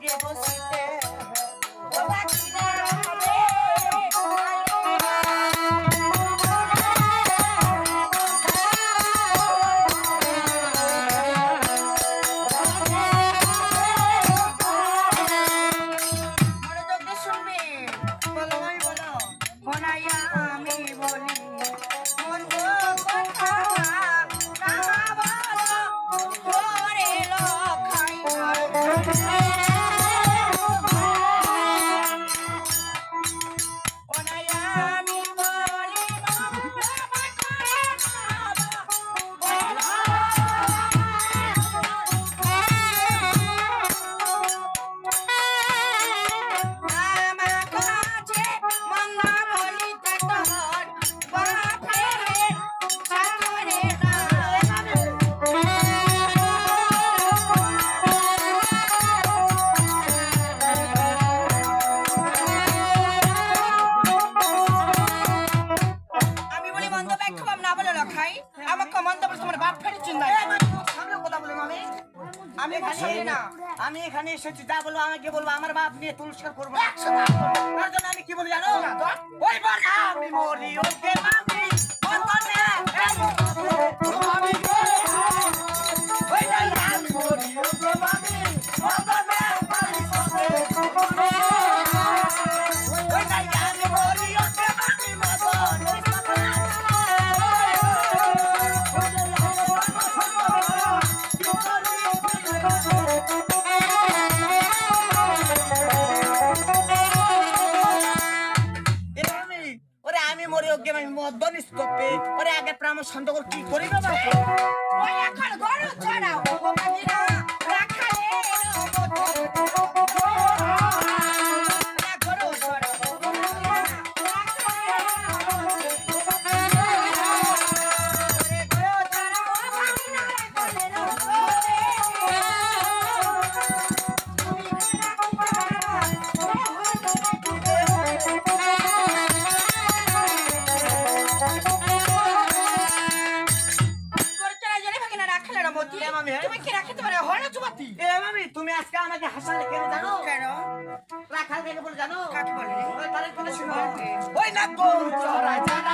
কে বসিতে ও পাখিরা আমি এখানে এসেছি যা বলবো আমাকে বলবো আমার বাপ নিয়ে তুলস্কার করবো তার জন্য আমি কি বলি জানো ওই বার আমি মরি ওকে মামি আগে পরামর্শ কি করিবে এখন ঘর ছড়াও তুমি আজকে আমাকে হাসালে কেন জানো কেন রাখাল থেকে বলে জানো কাকে বলে তার কথা শুনো ওই না গো চড়া জানা